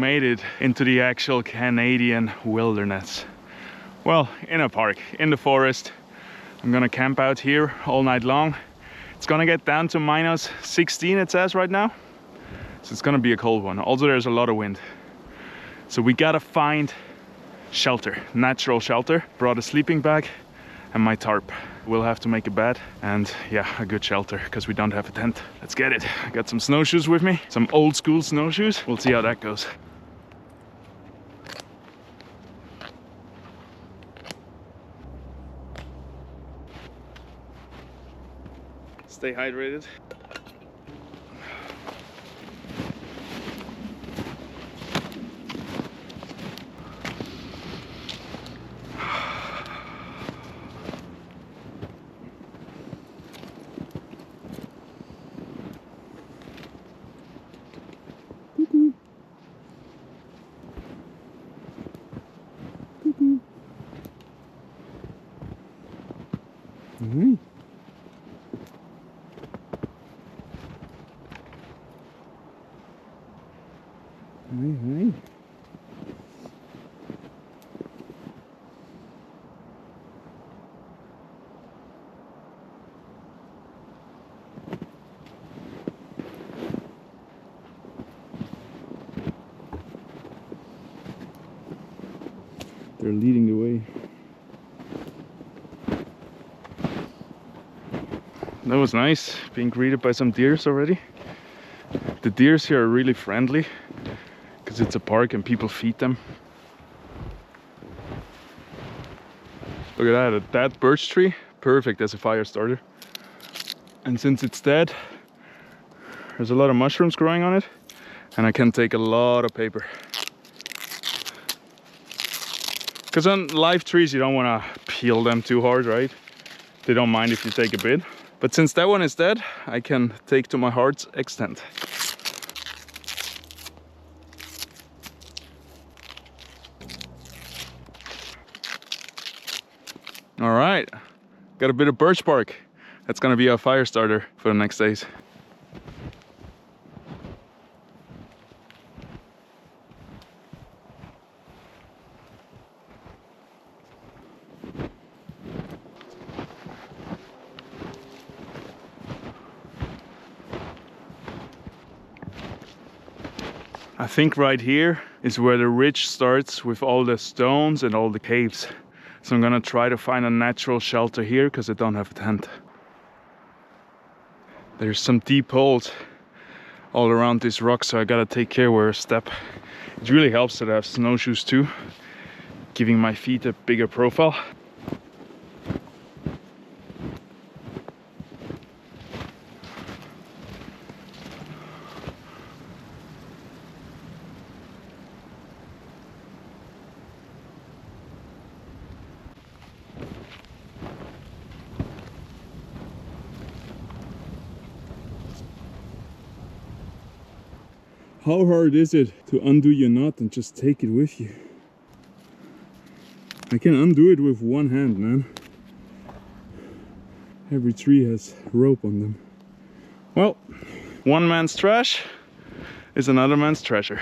made it into the actual Canadian wilderness. Well, in a park, in the forest. I'm gonna camp out here all night long. It's gonna get down to minus 16, it says right now. So it's gonna be a cold one. Also, there's a lot of wind. So we gotta find shelter, natural shelter. Brought a sleeping bag and my tarp. We'll have to make a bed and yeah, a good shelter because we don't have a tent. Let's get it. I got some snowshoes with me, some old school snowshoes. We'll see how that goes. Stay hydrated. Mm-hmm. Hi, hi. They're leading the way. That was nice, being greeted by some deers already. The deers here are really friendly because it's a park and people feed them. Look at that, a dead birch tree, perfect as a fire starter. And since it's dead, there's a lot of mushrooms growing on it and I can take a lot of paper. Because on live trees you don't want to peel them too hard, right? They don't mind if you take a bit. But since that one is dead, I can take to my heart's extent. All right, got a bit of birch bark. That's gonna be a fire starter for the next days. I think right here is where the ridge starts with all the stones and all the caves. So I'm gonna try to find a natural shelter here because I don't have a tent. There's some deep holes all around this rock, so I gotta take care where I step. It really helps that I have snowshoes too, giving my feet a bigger profile. How hard is it to undo your knot and just take it with you? I can undo it with one hand, man. Every tree has rope on them. Well, one man's trash is another man's treasure.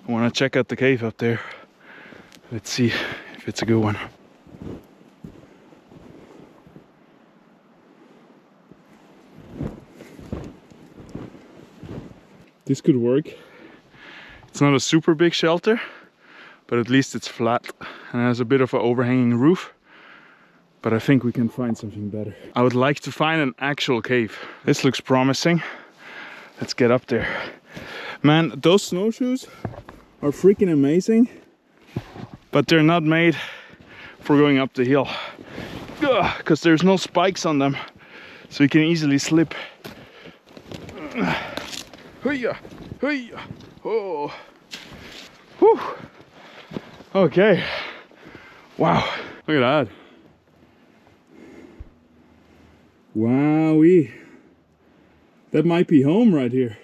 I want to check out the cave up there. Let's see if it's a good one. This could work. It's not a super big shelter, but at least it's flat and has a bit of an overhanging roof. But I think we can find something better. I would like to find an actual cave. This looks promising. Let's get up there. Man, those snowshoes are freaking amazing, but they're not made for going up the hill because there's no spikes on them, so you can easily slip. Oh. Whew. Okay, wow, look at that. Wowee, that might be home right here.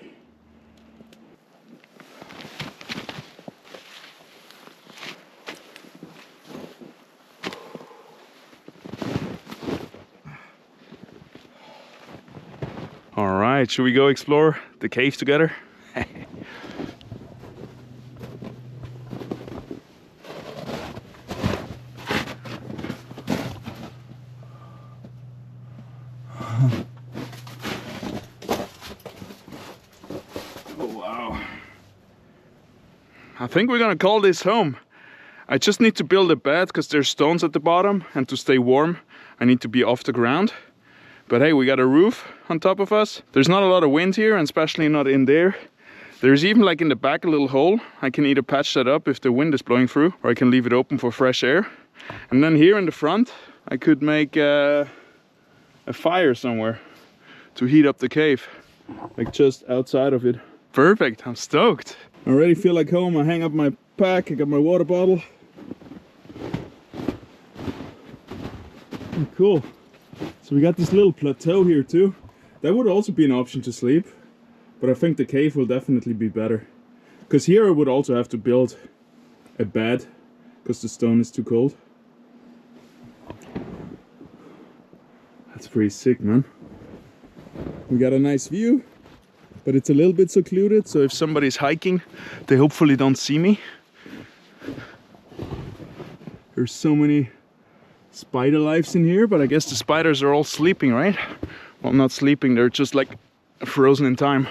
right, should we go explore the cave together? Oh wow. I think we're gonna call this home. I just need to build a bed because there's stones at the bottom, and to stay warm I need to be off the ground. But hey, we got a roof on top of us. There's not a lot of wind here, and especially not in there. There's even like in the back a little hole. I can either patch that up if the wind is blowing through, or I can leave it open for fresh air. And then here in the front I could make a fire somewhere to heat up the cave, like just outside of it. Perfect, I'm stoked. I already feel like home. I hang up my pack, I got my water bottle. Cool. So we got this little plateau here too. That would also be an option to sleep, but I think the cave will definitely be better. Because here I would also have to build a bed, because the stone is too cold. That's pretty sick, man. We got a nice view, but it's a little bit secluded, so if somebody's hiking, they hopefully don't see me. There's so many spider lives in here, but I guess the spiders are all sleeping, right? Well, not sleeping, they're just like frozen in time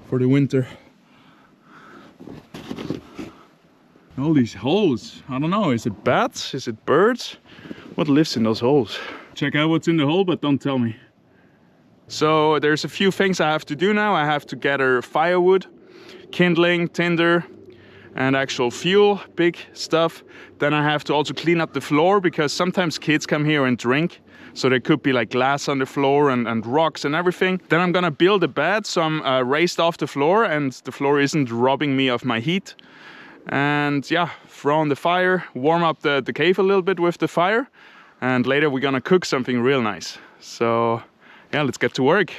for the winter. All these holes, I don't know, is it bats? Is it birds? What lives in those holes? Check out what's in the hole, but don't tell me. So there's a few things I have to do now. I have to gather firewood, kindling, tinder, and actual fuel, big stuff. Then I have to also clean up the floor, because sometimes kids come here and drink. So there could be like glass on the floor and rocks and everything. Then I'm gonna build a bed, so I'm raised off the floor and the floor isn't robbing me of my heat. And yeah, throw on the fire, warm up the cave a little bit with the fire. And later we're gonna cook something real nice. So yeah, let's get to work.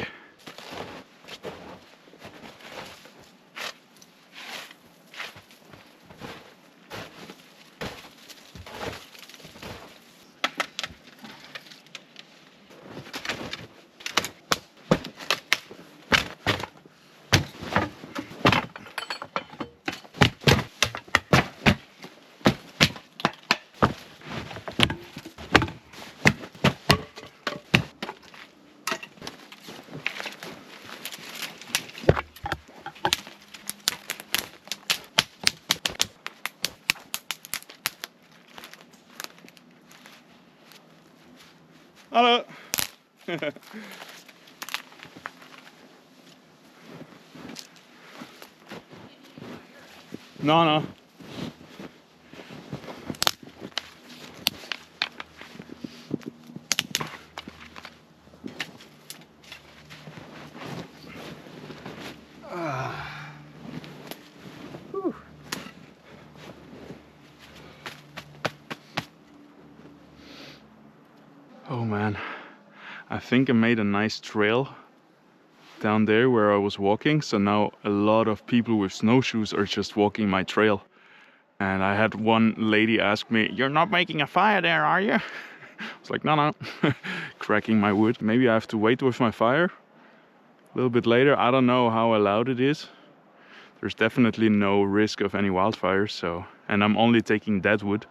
Hello. No. Oh man, I think I made a nice trail down there where I was walking. So now a lot of people with snowshoes are just walking my trail. And I had one lady ask me, "You're not making a fire there, are you?" I was like, no. Cracking my wood. Maybe I have to wait with my fire a little bit later. I don't know how allowed it is. There's definitely no risk of any wildfires, so. And I'm only taking dead wood,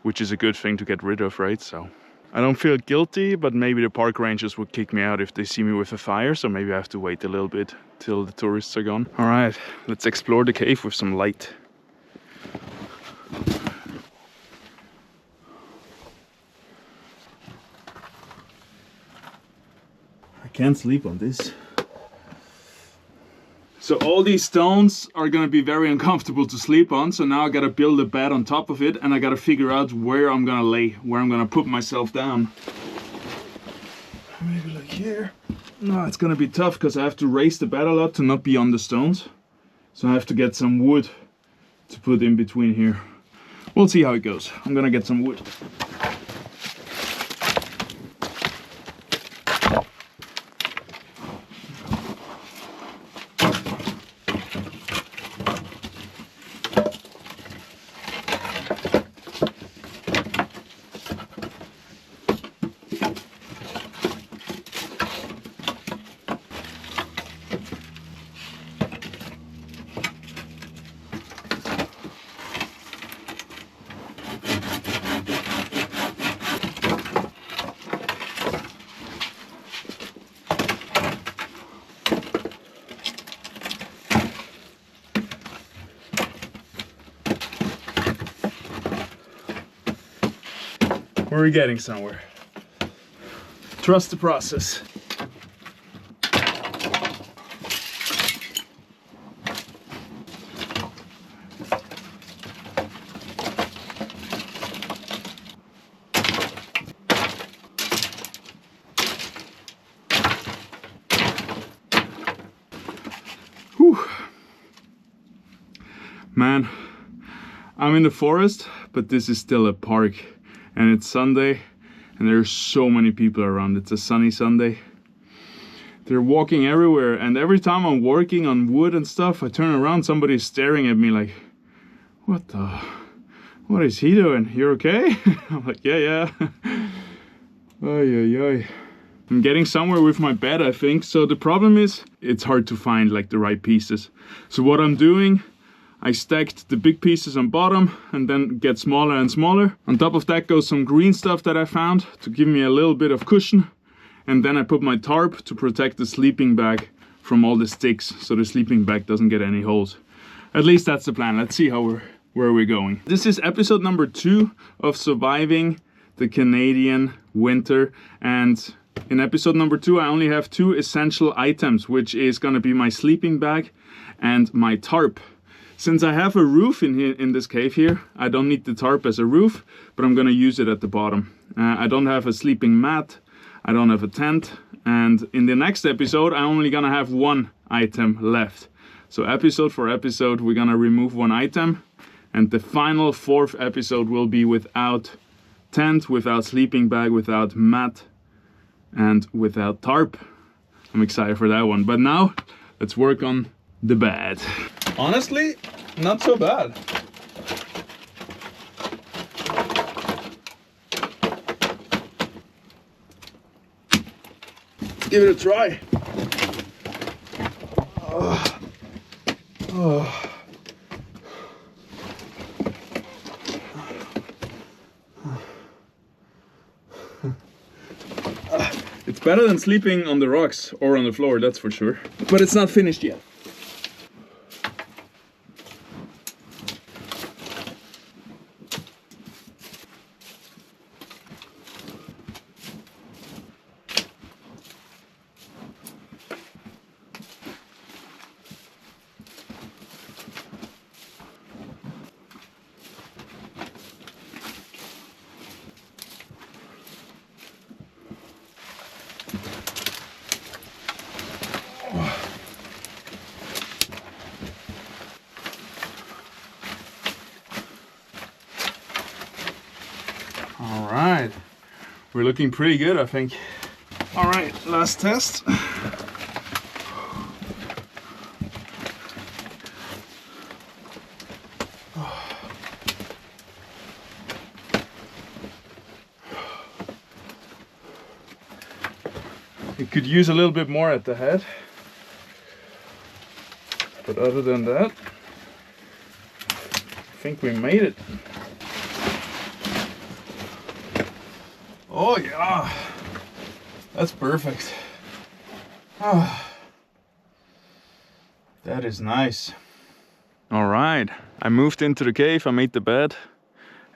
which is a good thing to get rid of, right? So I don't feel guilty, but maybe the park rangers would kick me out if they see me with a fire, so maybe I have to wait a little bit till the tourists are gone. All right, let's explore the cave with some light. I can't sleep on this. So all these stones are gonna be very uncomfortable to sleep on, so now I gotta build a bed on top of it, and I gotta figure out where I'm gonna lay, where I'm gonna put myself down. Maybe like here. No, it's gonna be tough because I have to raise the bed a lot to not be on the stones. So I have to get some wood to put in between here. We'll see how it goes. I'm gonna get some wood. we're getting somewhere. Trust the process. Whew. Man, I'm in the forest, but this is still a park, and it's Sunday and there's so many people around. It's a sunny Sunday. They're walking everywhere, and every time I'm working on wood and stuff, I turn around, somebody's staring at me like, what is he doing? You're okay? I'm like, yeah. Ay. I'm getting somewhere with my bed, I think. So the problem is, it's hard to find like the right pieces. So what I'm doing, I stacked the big pieces on bottom and then get smaller and smaller. On top of that goes some green stuff that I found to give me a little bit of cushion. And then I put my tarp to protect the sleeping bag from all the sticks, so the sleeping bag doesn't get any holes. At least that's the plan. Let's see where we're going. This is episode number 2 of surviving the Canadian winter, and in episode number 2 I only have 2 essential items, which is gonna be my sleeping bag and my tarp. Since I have a roof in this cave here, I don't need the tarp as a roof, but I'm gonna use it at the bottom. I don't have a sleeping mat, I don't have a tent, and in the next episode I'm only gonna have 1 item left. So episode for episode we're gonna remove 1 item, and the final 4th episode will be without tent, without sleeping bag, without mat, and without tarp. I'm excited for that one. But now let's work on the bed. Honestly, not so bad. Let's give it a try. It's better than sleeping on the rocks or on the floor, that's for sure. But it's not finished yet. All right, we're looking pretty good, I think. All right, last test. It could use a little bit more at the head, but other than that, I think we made it. Oh yeah, that's perfect. Oh, that is nice. All right, I moved into the cave, I made the bed.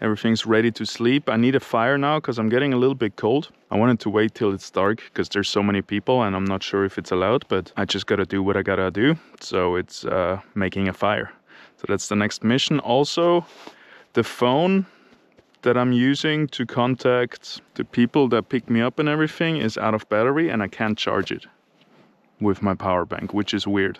Everything's ready to sleep. I need a fire now because I'm getting a little bit cold. I wanted to wait till it's dark because there's so many people and I'm not sure if it's allowed, but I just gotta do what I gotta do. So it's making a fire. So that's the next mission. Also, the phone that I'm using to contact the people that pick me up and everything is out of battery and I can't charge it with my power bank, which is weird.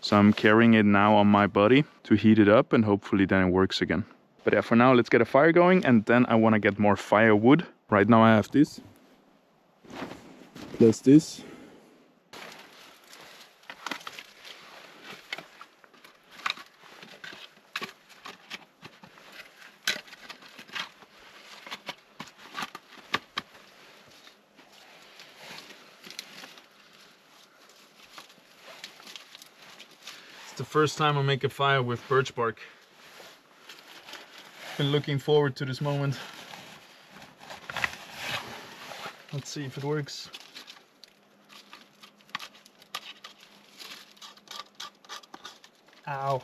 So I'm carrying it now on my body to heat it up and hopefully then it works again. But yeah, for now let's get a fire going and then I want to get more firewood. Right now I have this, plus this. It's the first time I make a fire with birch bark. Been looking forward to this moment. Let's see if it works. Ow.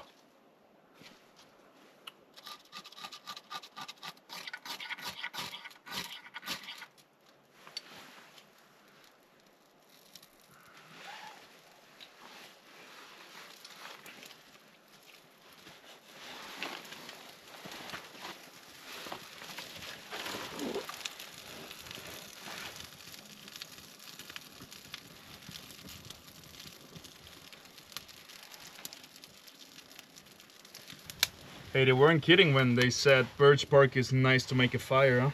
Hey, they weren't kidding when they said birch bark is nice to make a fire, huh?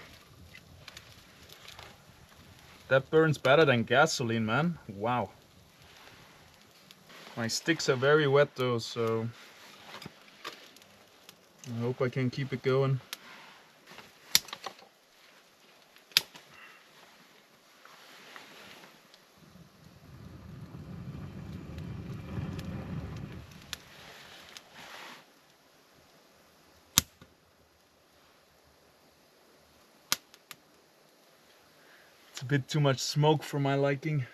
That burns better than gasoline, man. Wow. My sticks are very wet though, so I hope I can keep it going. It's a bit too much smoke for my liking.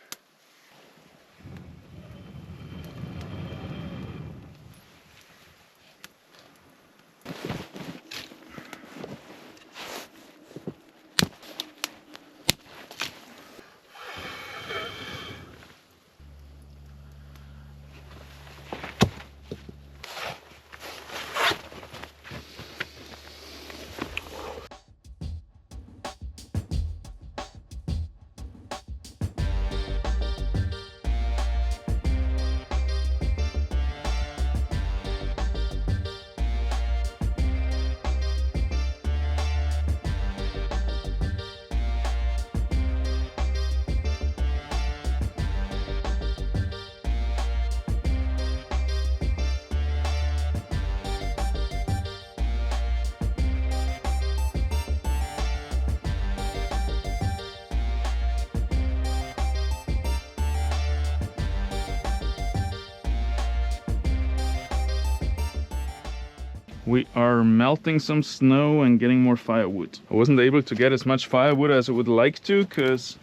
We are melting some snow and getting more firewood. I wasn't able to get as much firewood as I would like to because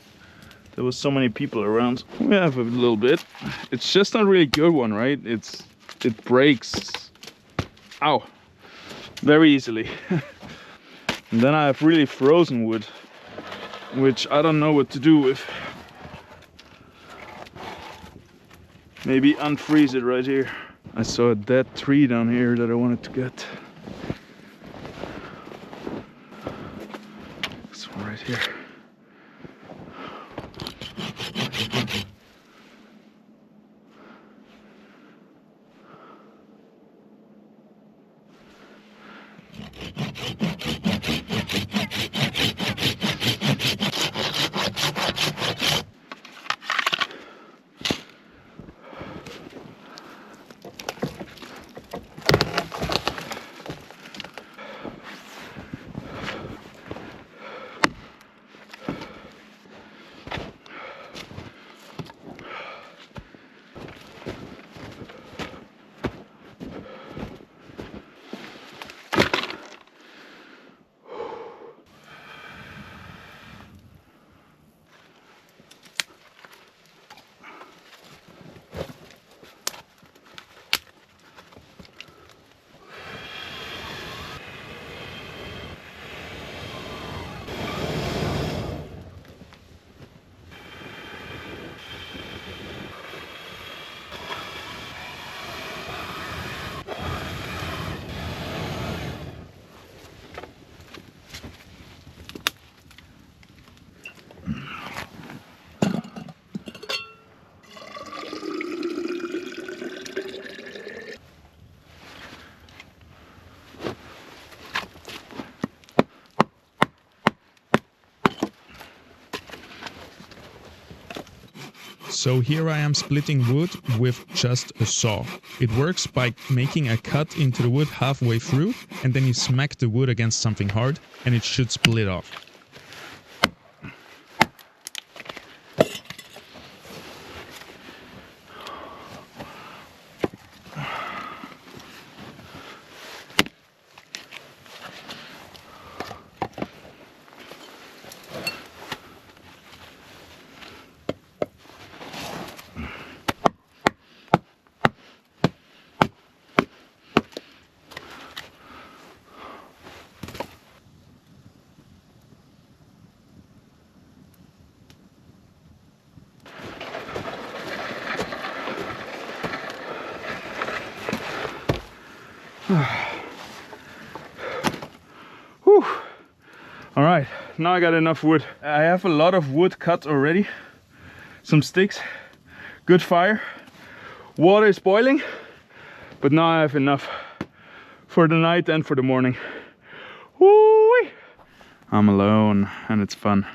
there was so many people around. We have a little bit. It's just not really good one, right? It breaks, ow, very easily. And then I have really frozen wood, which I don't know what to do with. Maybe unfreeze it right here. I saw a dead tree down here that I wanted to get. This one right here. So here I am splitting wood with just a saw. It works by making a cut into the wood halfway through, and then you smack the wood against something hard and it should split off. Whew. All right, now I got enough wood. I have a lot of wood cut already. Some sticks, good fire. Water is boiling, but now I have enough for the night and for the morning. Woo-wee. I'm alone and it's fun.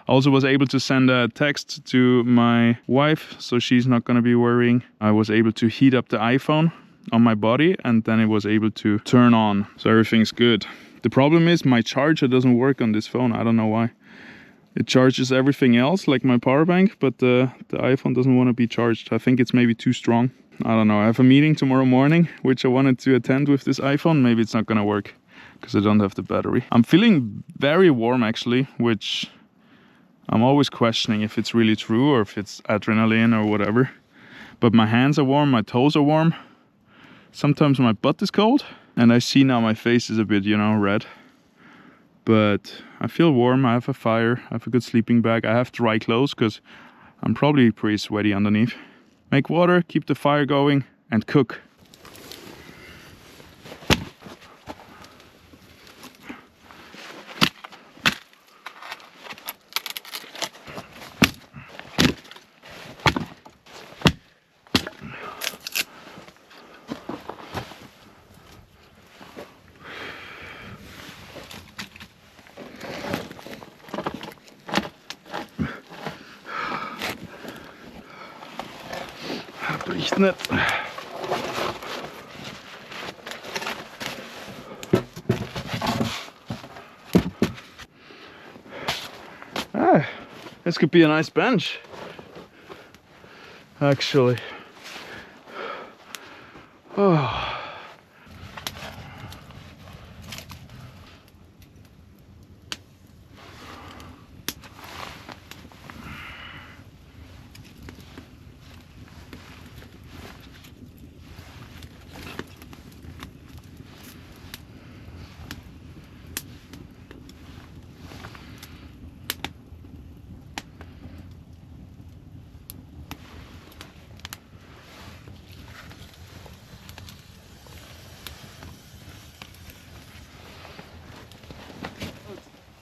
Also was able to send a text to my wife, so she's not gonna be worrying. I was able to heat up the iPhone on my body and then it was able to turn on, so everything's good. The problem is my charger doesn't work on this phone. I don't know why. It charges everything else like my power bank, but the iPhone doesn't want to be charged. I think it's maybe too strong. I don't know. I have a meeting tomorrow morning which I wanted to attend with this iPhone. Maybe it's not gonna work because I don't have the battery. I'm feeling very warm actually, which I'm always questioning if it's really true or if it's adrenaline or whatever. But my hands are warm, my toes are warm. Sometimes my butt is cold. And I see now my face is a bit, you know, red. But I feel warm, I have a fire, I have a good sleeping bag. I have dry clothes because I'm probably pretty sweaty underneath. Make water, keep the fire going and cook. Bricht nicht. Ah, this could be a nice bench, actually. Oh.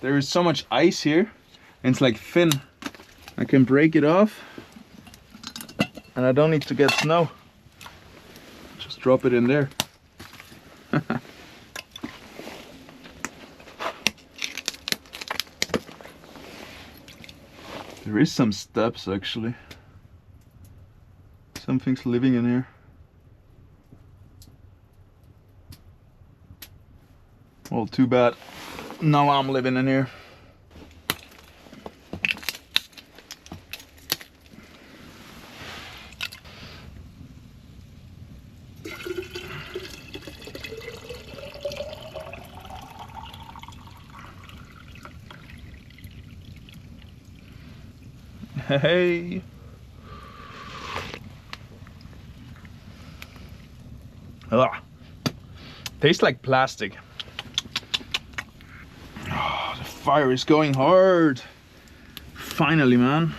There is so much ice here, and it's like thin. I can break it off, and I don't need to get snow. Just drop it in there. There is some steps actually. Something's living in here. Well, too bad. Now I'm living in here. Hey. Ugh. Tastes like plastic. Oh, the fire is going hard. Finally, man.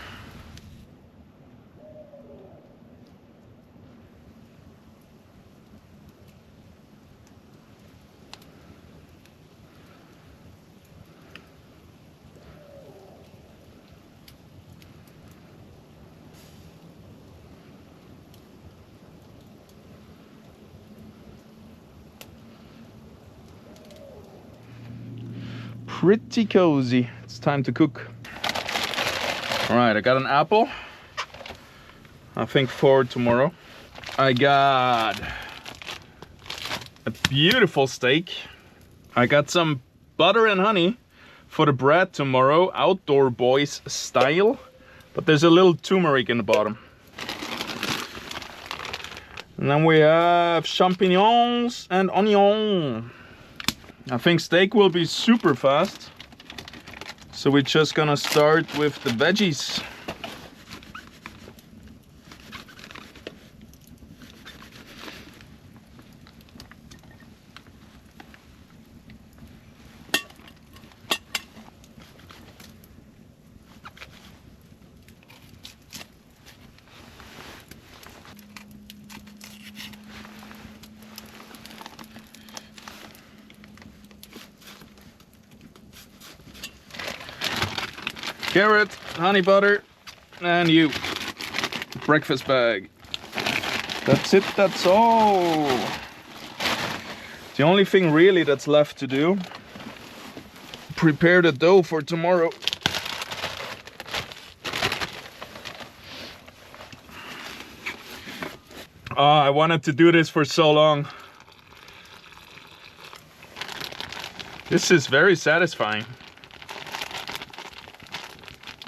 Pretty cozy. It's time to cook. All right, I got an apple. I think for tomorrow. I got a beautiful steak. I got some butter and honey for the bread tomorrow, outdoor boys style. But there's a little turmeric in the bottom. And then we have champignons and onion. I think steak will be super fast. So we're just gonna start with the veggies. Carrot, honey butter, and you. Breakfast bag. That's it, that's all. Do The only thing really that's left to do, prepare the dough for tomorrow. Oh, I wanted to do this for so long. This is very satisfying.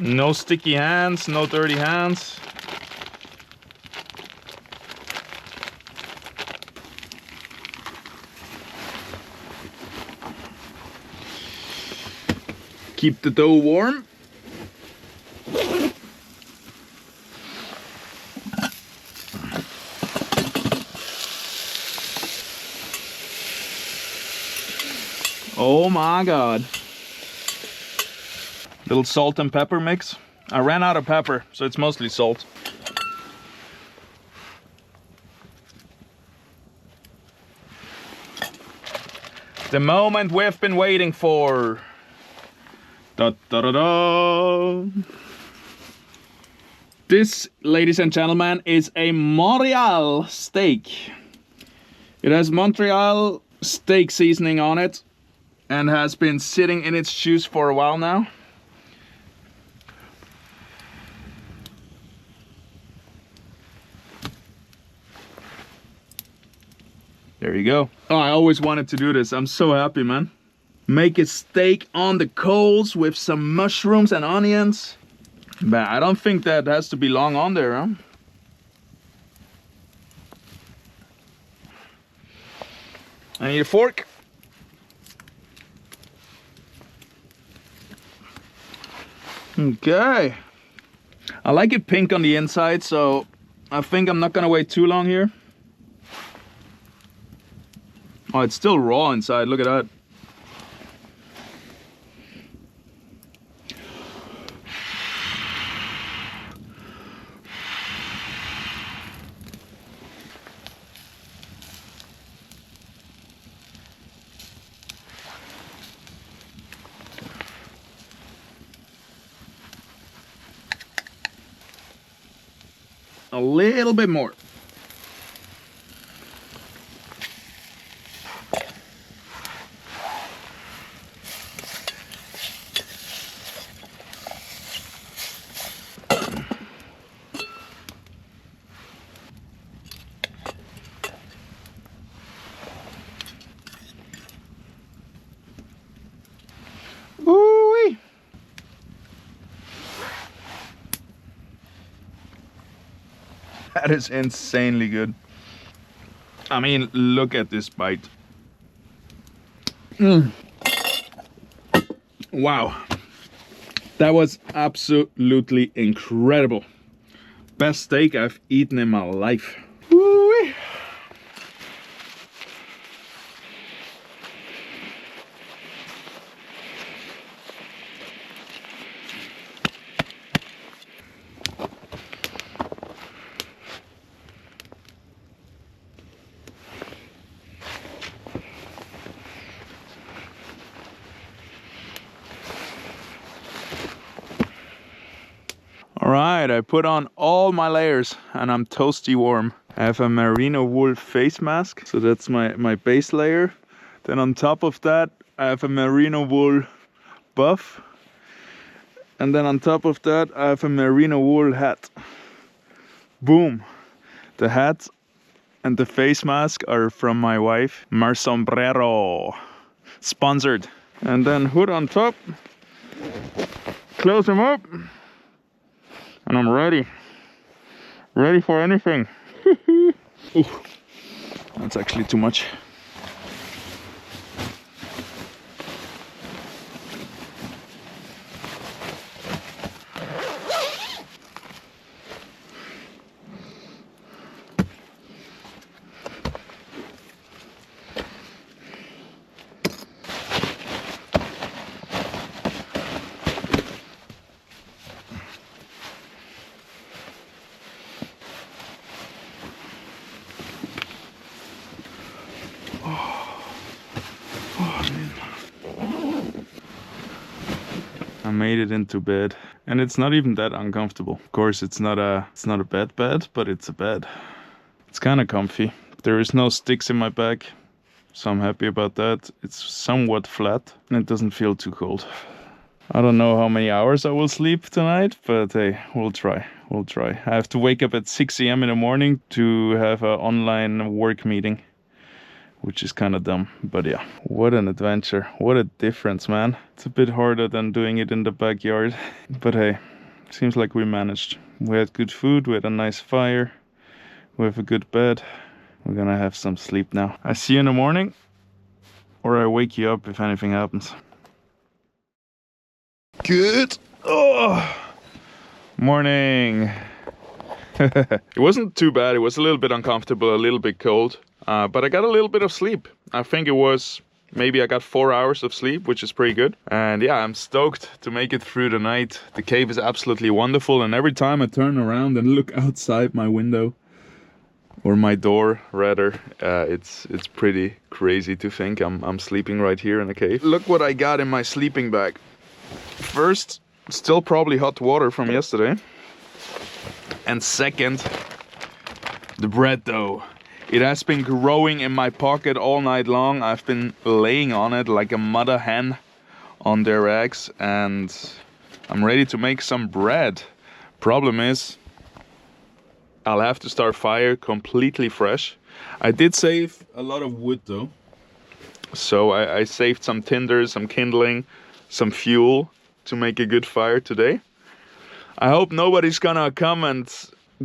No sticky hands, no dirty hands. Keep the dough warm. Oh my God. Little salt and pepper mix. I ran out of pepper, so it's mostly salt. The moment we've been waiting for. Da, da, da, da. This, ladies and gentlemen, is a Montreal steak. It has Montreal steak seasoning on it and has been sitting in its juice for a while now. There you go. Oh, I always wanted to do this. I'm so happy, man. Make a steak on the coals with some mushrooms and onions. But I don't think that has to be long on there, huh? I need a fork. Okay. I like it pink on the inside, so I think I'm not gonna wait too long here. Oh, it's still raw inside, look at that. A little bit more. Ooh-wee. That is insanely good. I mean, look at this bite. Wow. That was absolutely incredible. Best steak I've eaten in my life. Woo-wee. All right, I put on all my layers and I'm toasty warm. I have a merino wool face mask, so that's my base layer. Then on top of that, I have a merino wool buff. And then on top of that, I have a merino wool hat. Boom. The hat and the face mask are from my wife, Mar Sombrero. Sponsored. And then hood on top. Close them up. And I'm ready. Ready for anything. Ooh, that's actually too much. I made it into bed, and it's not even that uncomfortable. Of course, it's not a bed, but it's a bed. It's kind of comfy. There is no sticks in my back. so I'm happy about that. It's somewhat flat and it doesn't feel too cold. I don't know how many hours I will sleep tonight, but hey, we'll try. We'll try. I have to wake up at 6 a.m. in the morning to have an online work meeting, which is kind of dumb, but yeah. What an adventure. What a difference, man. It's a bit harder than doing it in the backyard, but hey, seems like we managed. We had good food, we had a nice fire, we have a good bed. We're gonna have some sleep now. I see you in the morning, or I wake you up if anything happens. Good. Oh, morning. It wasn't too bad. It was a little bit uncomfortable, a little bit cold, but I got a little bit of sleep. I think it was maybe I got 4 hours of sleep, which is pretty good. And yeah, I'm stoked to make it through the night. The cave is absolutely wonderful, and every time I turn around and look outside my window, or my door rather, it's pretty crazy to think I'm sleeping right here in a cave. Look what I got in my sleeping bag. First, still probably hot water from yesterday. And second, the bread dough. It has been growing in my pocket all night long. I've been laying on it like a mother hen on their eggs, and I'm ready to make some bread. Problem is, I'll have to start fire completely fresh. I did save a lot of wood though. So I saved some tinder, some kindling, some fuel to make a good fire today. I hope nobody's gonna come and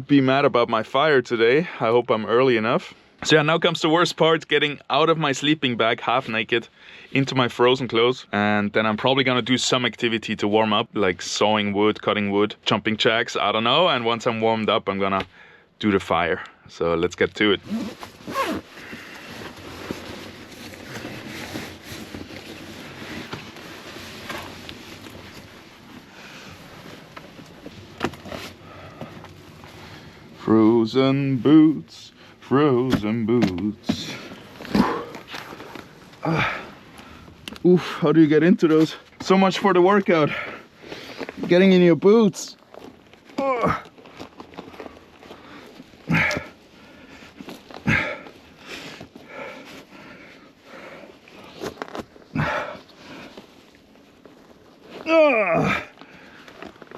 be mad about my fire today. I hope I'm early enough. So yeah, now comes the worst part, getting out of my sleeping bag half naked into my frozen clothes. And then I'm probably gonna do some activity to warm up, like sawing wood, cutting wood, jumping jacks, I don't know. And once I'm warmed up, I'm gonna do the fire. So let's get to it. Frozen boots, frozen boots. Oof, how do you get into those? So much for the workout. Getting in your boots.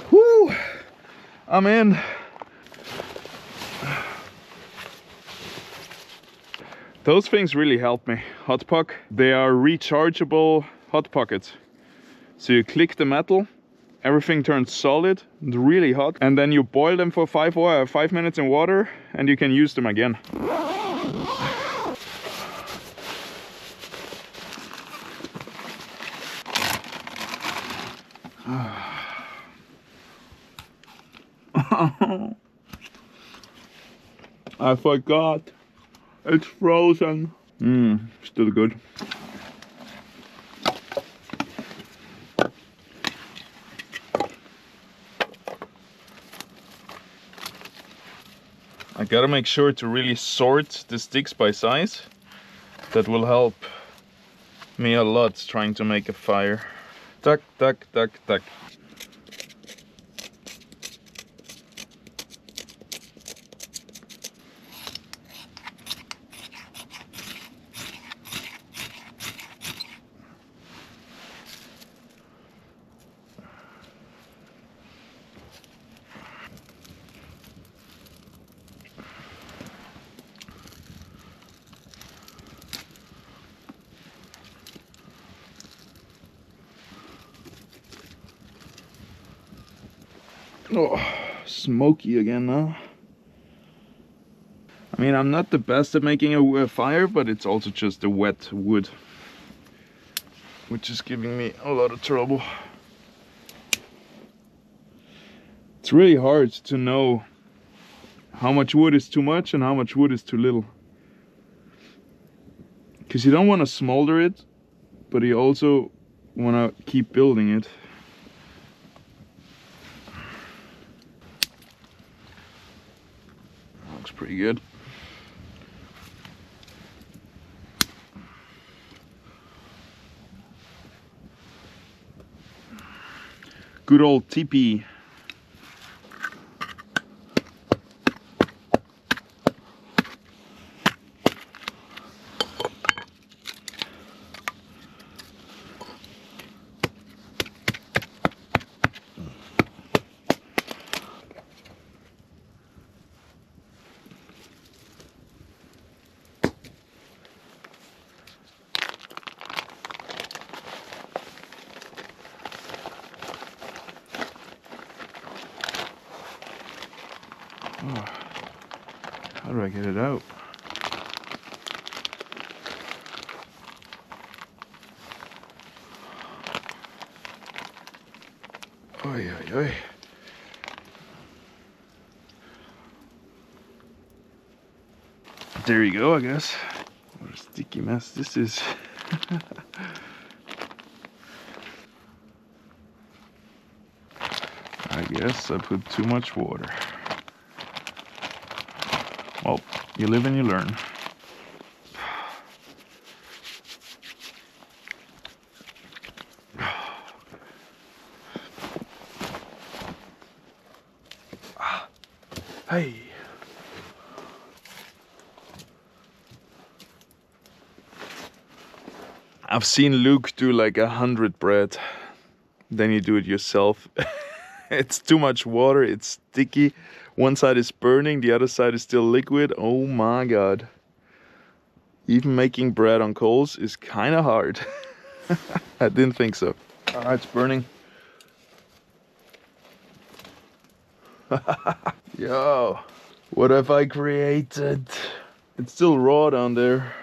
Whew. I'm in. Those things really help me. Hot Pock, they are rechargeable hot pockets. So you click the metal, everything turns solid, really hot, and then you boil them for 5 minutes in water, and you can use them again. I forgot. It's frozen. Still good. I gotta make sure to really sort the sticks by size. That will help me a lot trying to make a fire. Tuck, tuck, tuck, tuck. Oh, smoky again now. I mean, I'm not the best at making a fire, but it's also just the wet wood, which is giving me a lot of trouble. It's really hard to know how much wood is too much and how much wood is too little. Because you don't want to smolder it, but you also want to keep building it. Looks pretty good. Good old teepee. Oh, how do I get it out? Oi, oi, oi. There you go, I guess. What a sticky mess this is. I guess I put too much water. Well, you live and you learn. Hey. I've seen Luke do like 100 bread. Then you do it yourself. It's too much water, it's sticky. One side is burning, the other side is still liquid. Oh my god. Even making bread on coals is kind of hard. I didn't think so. Ah, it's burning. Yo, what have I created? It's still raw down there.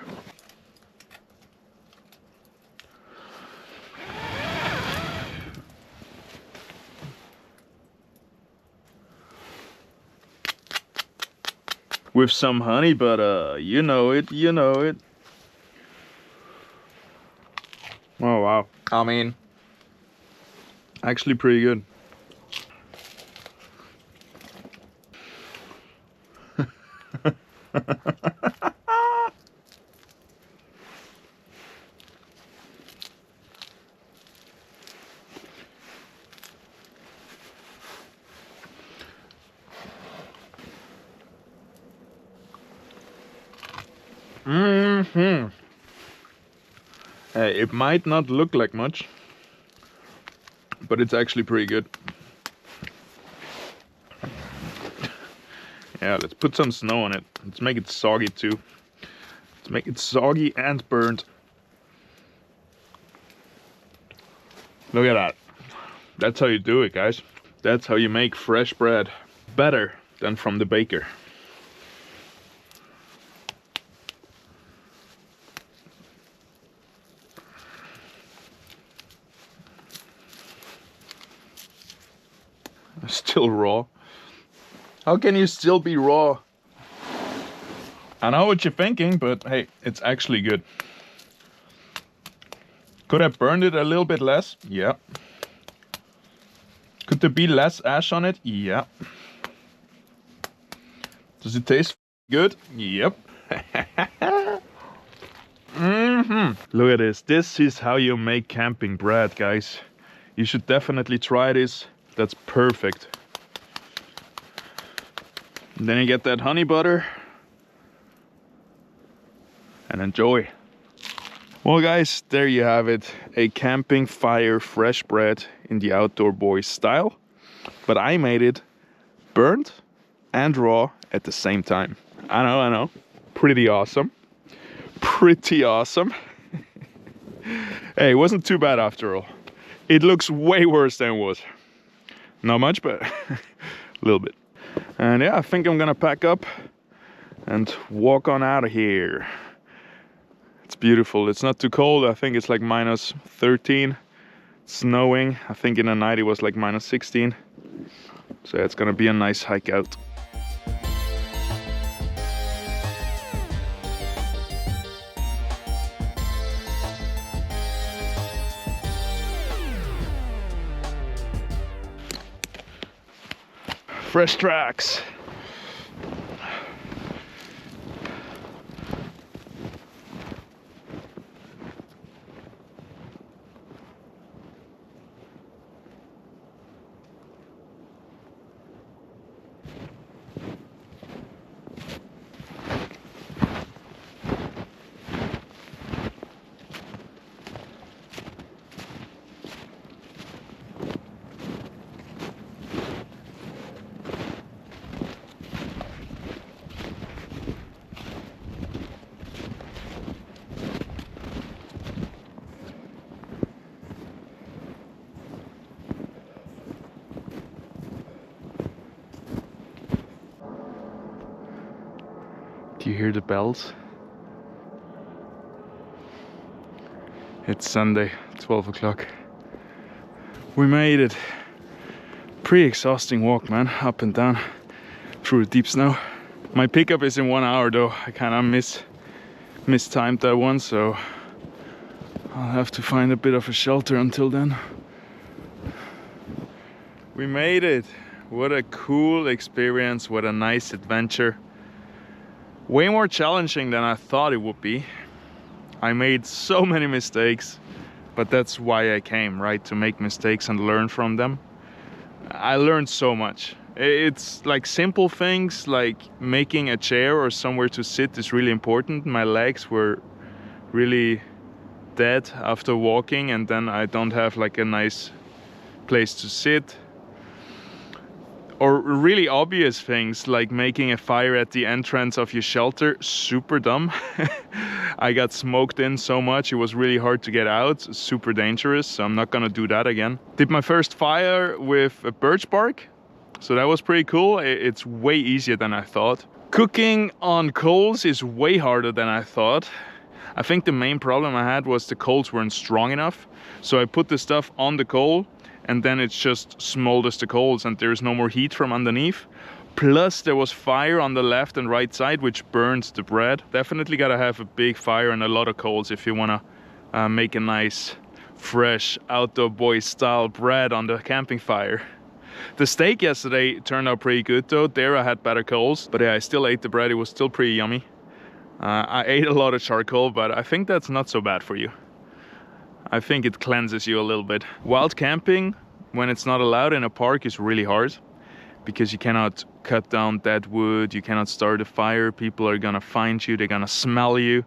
With some honey butter, you know it, you know it. Oh wow. I mean, actually pretty good. Mm-hmm. It might not look like much, but it's actually pretty good. Yeah, let's put some snow on it. Let's make it soggy too. Let's make it soggy and burnt. Look at that. That's how you do it, guys. That's how you make fresh bread. Better than from the baker. Still raw. How can you still be raw? I know what you're thinking, but hey, it's actually good. Could I burned it a little bit less? Yeah. Could there be less ash on it? Yeah. Does it taste good? Yep. Look at this. This is how you make camping bread, guys. You should definitely try this. That's perfect. And then you get that honey butter. And enjoy. Well guys, there you have it. A camping fire fresh bread in the outdoor boys style. But I made it burnt and raw at the same time. I know. Pretty awesome. Pretty awesome. Hey, it wasn't too bad after all. It looks way worse than it was. Not much, but a little bit. And yeah, I think I'm gonna pack up and walk on out of here. It's beautiful. It's not too cold. I think it's like minus 13. It's snowing. I think in the night it was like minus 16. So yeah, it's gonna be a nice hike out. Fresh tracks. Do you hear the bells? It's Sunday, 12 o'clock. We made it. Pretty exhausting walk, man, up and down through the deep snow. My pickup is in 1 hour though. I kind of mistimed that one, so I'll have to find a bit of a shelter until then. We made it. What a cool experience, what a nice adventure. Way more challenging than I thought it would be. I made so many mistakes, but that's why I came, right? To make mistakes and learn from them. I learned so much. It's like simple things like making a chair or somewhere to sit is really important. My legs were really dead after walking, and then I don't have like a nice place to sit. Or really obvious things like making a fire at the entrance of your shelter, super dumb. I got smoked in so much, it was really hard to get out, super dangerous, so I'm not gonna do that again. Did my first fire with a birch bark, so that was pretty cool. It's way easier than I thought. Cooking on coals is way harder than I thought. I think the main problem I had was the coals weren't strong enough, so I put the stuff on the coal and then it just smolders the coals and there's no more heat from underneath. Plus there was fire on the left and right side which burned the bread. Definitely gotta have a big fire and a lot of coals if you wanna make a nice, fresh, outdoor boy style bread on the camping fire. The steak yesterday turned out pretty good though. There I had better coals, but yeah, I still ate the bread, it was still pretty yummy. I ate a lot of charcoal, but I think that's not so bad for you. I think it cleanses you a little bit. Wild camping, when it's not allowed in a park, is really hard because you cannot cut down dead wood, you cannot start a fire, people are gonna find you, they're gonna smell you.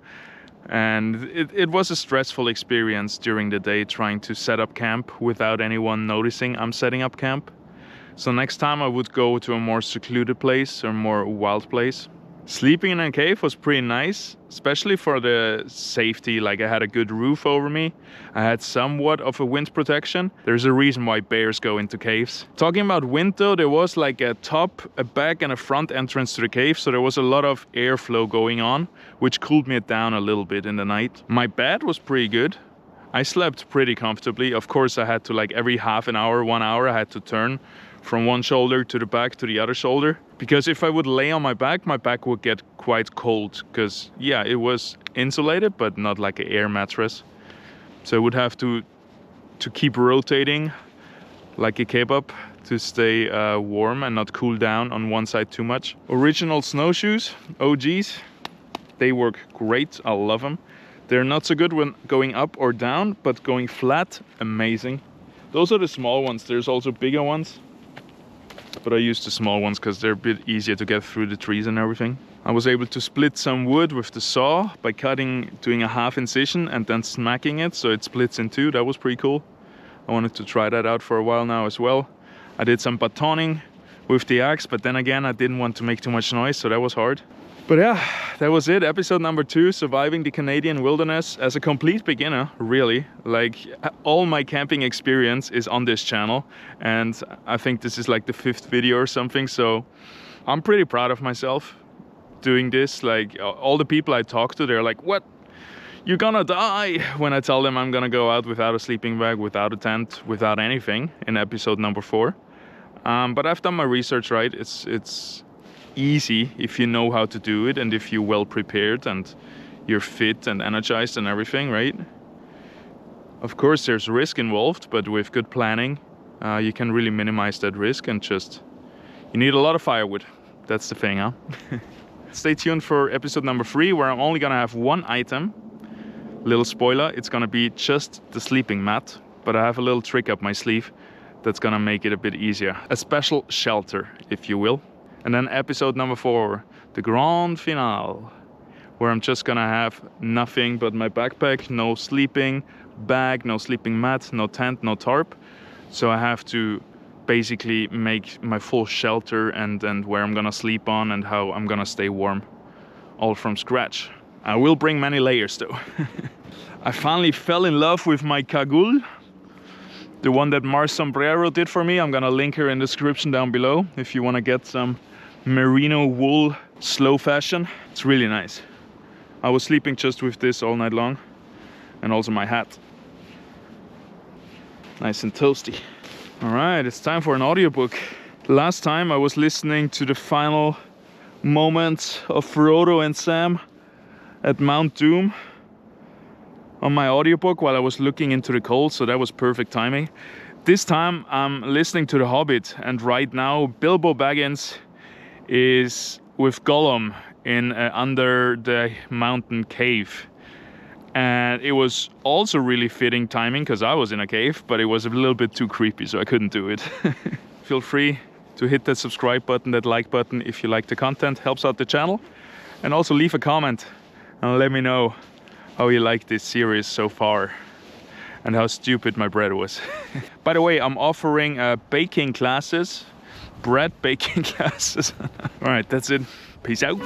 And it was a stressful experience during the day trying to set up camp without anyone noticing I'm setting up camp. So next time I would go to a more secluded place or more wild place. Sleeping in a cave was pretty nice, especially for the safety. Like I had a good roof over me. I had somewhat of a wind protection. There's a reason why bears go into caves. Talking about wind though, there was like a top, a back and a front entrance to the cave. So there was a lot of airflow going on, which cooled me down a little bit in the night. My bed was pretty good. I slept pretty comfortably. Of course, I had to like every half an hour, 1 hour, I had to turn from one shoulder to the back to the other shoulder. Because if I would lay on my back would get quite cold. Because yeah, it was insulated, but not like an air mattress. So I would have to keep rotating like a kebab to stay warm and not cool down on one side too much. Original snowshoes, OGs, they work great, I love them. They're not so good when going up or down, but going flat, amazing. Those are the small ones, there's also bigger ones. But I use the small ones because they're a bit easier to get through the trees and everything. I was able to split some wood with the saw by doing a half incision and then smacking it so it splits in two. That was pretty cool. I wanted to try that out for a while now as well. I did some batoning with the axe, but then again I didn't want to make too much noise, so that was hard. But yeah, that was it. Episode number 2, surviving the Canadian wilderness as a complete beginner, really. Like all my camping experience is on this channel, and I think this is like the 5th video or something, so I'm pretty proud of myself doing this. Like all the people I talk to, they're like, what? You're gonna die when I tell them I'm gonna go out without a sleeping bag, without a tent, without anything in episode number 4. But I've done my research, right? It's easy if you know how to do it and if you're well prepared and you're fit and energized and everything, right? Of course there's risk involved, but with good planning you can really minimize that risk and you need a lot of firewood. That's the thing, huh? Stay tuned for episode number 3 where I'm only gonna have one item. Little spoiler, it's gonna be just the sleeping mat, but I have a little trick up my sleeve that's gonna make it a bit easier. A special shelter, if you will. And then episode number 4, the grand finale, where I'm just gonna have nothing but my backpack, no sleeping bag, no sleeping mat, no tent, no tarp. So I have to basically make my full shelter and where I'm gonna sleep on and how I'm gonna stay warm, all from scratch. I will bring many layers though. I finally fell in love with my cagul. The one that Mars Sombrero did for me. I'm gonna link her in the description down below if you wanna get some merino wool slow fashion. It's really nice. I was sleeping just with this all night long, and also my hat. Nice and toasty. All right, it's time for an audiobook. Last time I was listening to the final moments of Frodo and Sam at Mount Doom on my audiobook while I was looking into the cold, so that was perfect timing. This time I'm listening to The Hobbit, and right now Bilbo Baggins is with Gollum in under the mountain cave. And it was also really fitting timing because I was in a cave, but it was a little bit too creepy, so I couldn't do it. Feel free to hit that subscribe button, that like button if you like the content, helps out the channel. And also leave a comment and let me know how you like this series so far and how stupid my bread was. By the way, I'm offering baking classes, bread baking classes. All right, that's it. Peace out.